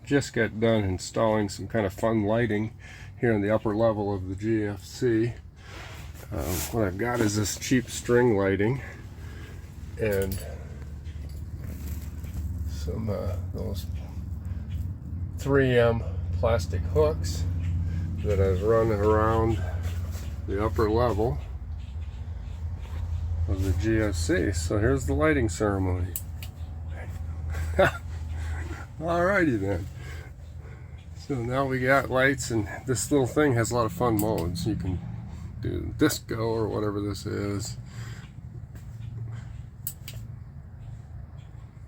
just got done installing some kind of fun lighting here in the upper level of the GFC. What I've got is this cheap string lighting and some those 3M plastic hooks that I've run around the upper level of the GFC. So here's the lighting ceremony. Alrighty then. So now we got lights, and this little thing has a lot of fun modes. You can do disco or whatever this is.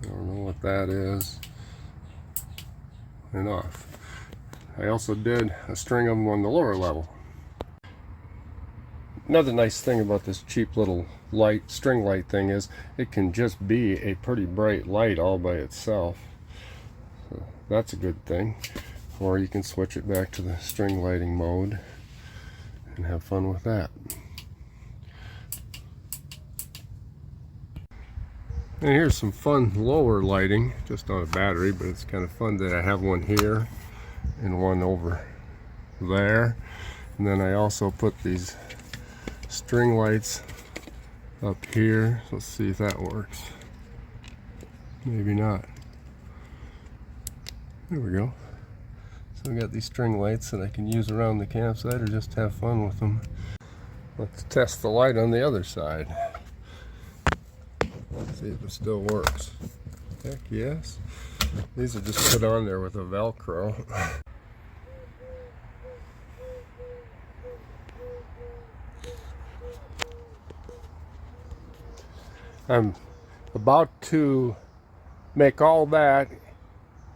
I don't know what that is. And off. I also did a string of them on the lower level. Another nice thing about this cheap little string light thing is it can just be a pretty bright light all by itself. So that's a good thing. Or you can switch it back to the string lighting mode and have fun with that. And here's some fun lower lighting, just on a battery, but it's kind of fun that I have one here and one over there. And then I also put these string lights up here. Let's see if that works. Maybe not. There we go. So we got these string lights that I can use around the campsite or just have fun with them. Let's test the light on the other side. Let's see if it still works. Heck yes. These are just put on there with a Velcro. I'm about to make all that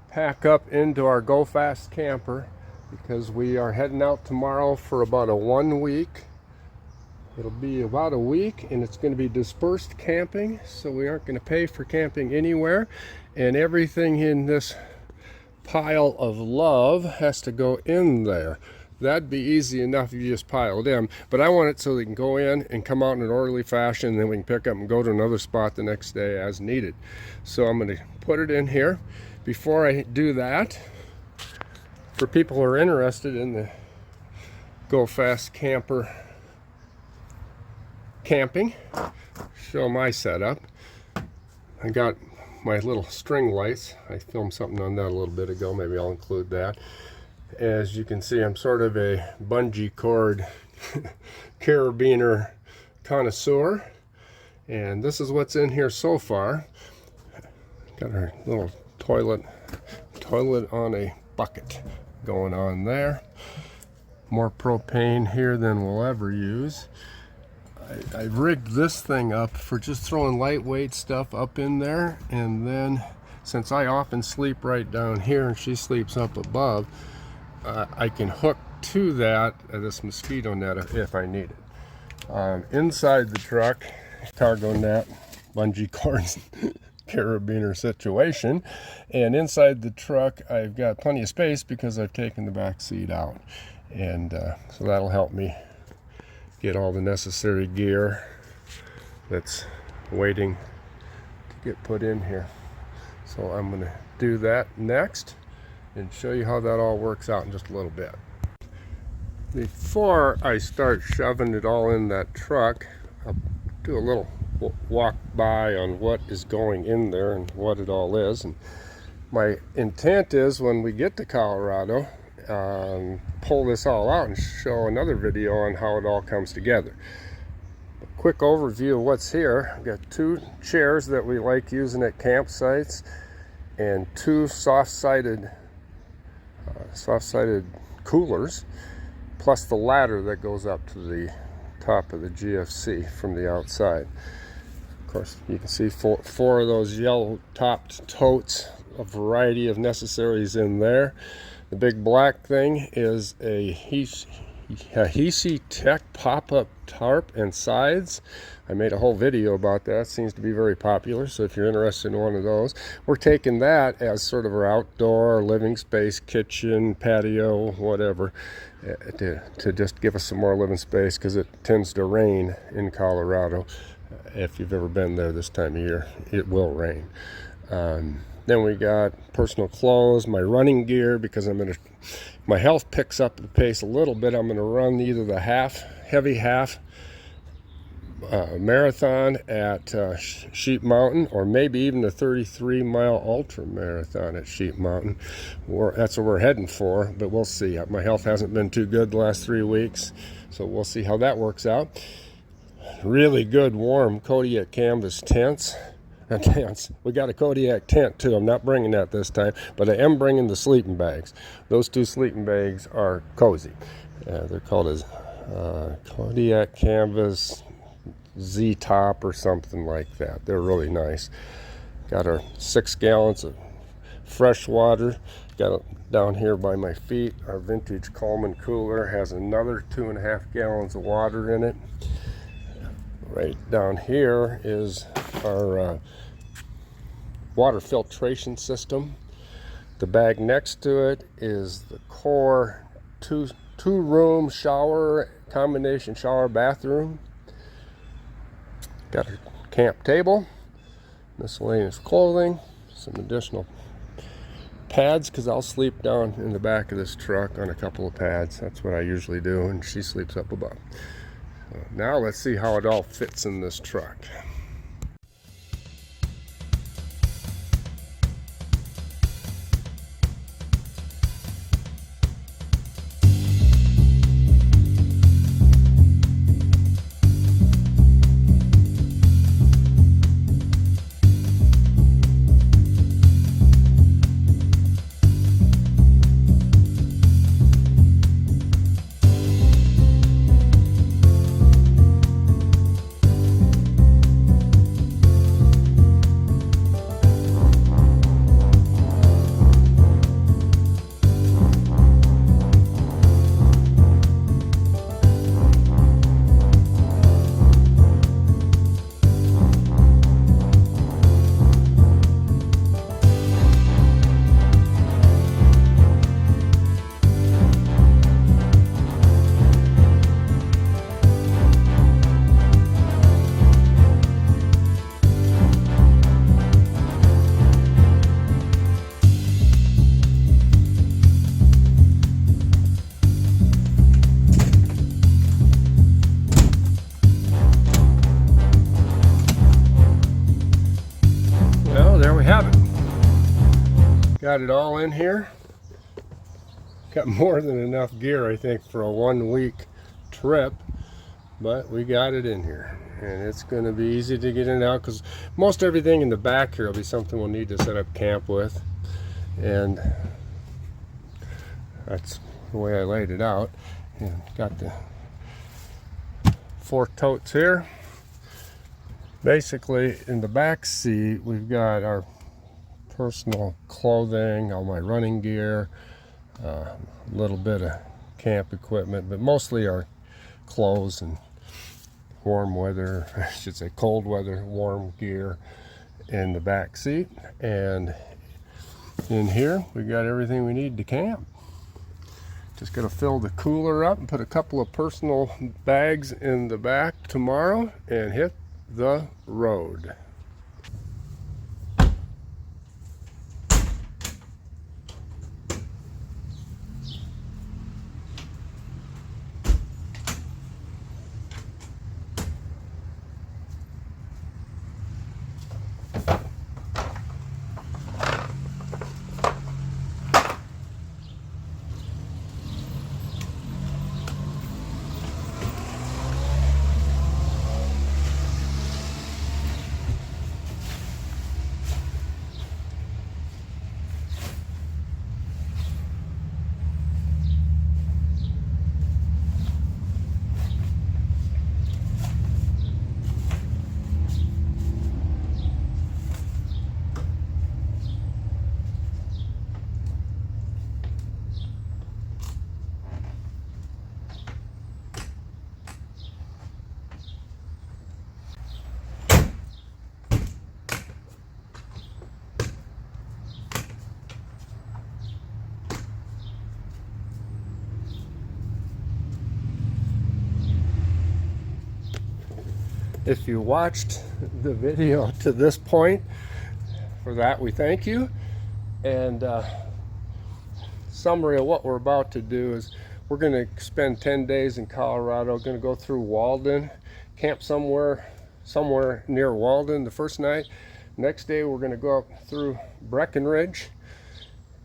pack up into our Go Fast camper because we are heading out tomorrow for about a 1 week. It'll be about a week, and it's going to be dispersed camping, so we aren't going to pay for camping anywhere, and everything in this pile of love has to go in there. That'd be easy enough if you just piled in, but I want it so they can go in and come out in an orderly fashion, and then we can pick up and go to another spot the next day as needed. So I'm going to put it in here. Before I do that, for people who are interested in the Go Fast camper camping, show my setup. I got my little string lights. I filmed something on that a little bit ago. Maybe I'll include that. As you can see, I'm sort of a bungee cord carabiner connoisseur, and this is what's in here so far. Got our little toilet on a bucket going on there. More propane here than we'll ever use. I rigged this thing up for just throwing lightweight stuff up in there, and then since I often sleep right down here and she sleeps up above, I can hook to that this mosquito net if I need it. Inside the truck, cargo net, bungee cords, carabiner situation, and inside the truck I've got plenty of space because I've taken the back seat out, and so that'll help me get all the necessary gear that's waiting to get put in here. So I'm going to do that next and show you how that all works out in just a little bit. Before I start shoving it all in that truck, I'll do a little walk by on what is going in there and what it all is. And my intent is when we get to Colorado, pull this all out and show another video on how it all comes together. A quick overview of what's here. I've got 2 chairs that we like using at campsites and 2 soft-sided coolers, plus the ladder that goes up to the top of the GFC from the outside. Of course, you can see 4 of those yellow-topped totes, a variety of necessaries in there. The big black thing is a Hisi Tech pop-up tarp and sides. I made a whole video about that. It seems to be very popular, so if you're interested in one of those, we're taking that as sort of our outdoor living space, kitchen, patio, whatever, to just give us some more living space, because it tends to rain in Colorado. If you've ever been there this time of year, it will rain. Then we got personal clothes, my running gear, because my health picks up the pace a little bit. I'm gonna run either the heavy half marathon at Sheep Mountain, or maybe even the 33-mile ultra marathon at Sheep Mountain. That's what we're heading for, but we'll see. My health hasn't been too good the last 3 weeks, so we'll see how that works out. Really good warm Kodiak canvas tents. We got a Kodiak tent too. I'm not bringing that this time, but I am bringing the sleeping bags. Those 2 sleeping bags are cozy. They're called as Kodiak canvas Z-top or something like that. They're really nice. Got our 6 gallons of fresh water. Got it down here by my feet. Our vintage Coleman cooler has another 2.5 gallons of water in it. Right down here is our water filtration system. The bag next to it is the Core two-room shower, combination shower bathroom. Got our camp table, miscellaneous clothing, some additional pads, because I'll sleep down in the back of this truck on a couple of pads. That's what I usually do, and she sleeps up above. So now let's see how it all fits in this truck. Got it all in here. Got more than enough gear, I think, for a 1-week trip, but we got it in here, and it's going to be easy to get in and out, because most everything in the back here will be something we'll need to set up camp with, and that's the way I laid it out. And got the 4 totes here. Basically, in the back seat, we've got our personal clothing, all my running gear, a little bit of camp equipment, but mostly our clothes and warm weather, I should say cold weather, warm gear in the back seat. And in here, we got everything we need to camp. Just gonna fill the cooler up and put a couple of personal bags in the back tomorrow and hit the road. If you watched the video to this point, for that, we thank you. And summary of what we're about to do is we're going to spend 10 days in Colorado. Going to go through Walden, camp somewhere near Walden the first night. Next day we're going to go up through Breckenridge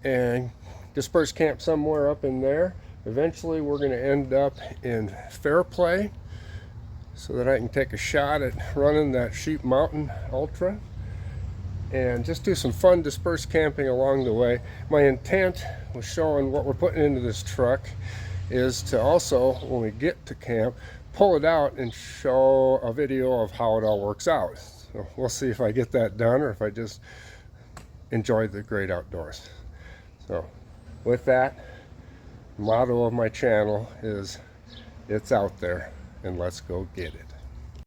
and disperse camp somewhere up in there. Eventually we're going to end up in Fairplay so that I can take a shot at running that Sheep Mountain Ultra and just do some fun dispersed camping along the way. My intent with showing what we're putting into this truck is to also, when we get to camp, pull it out and show a video of how it all works out. So we'll see if I get that done or if I just enjoy the great outdoors. So with that, the motto of my channel is, it's out there and let's go get it.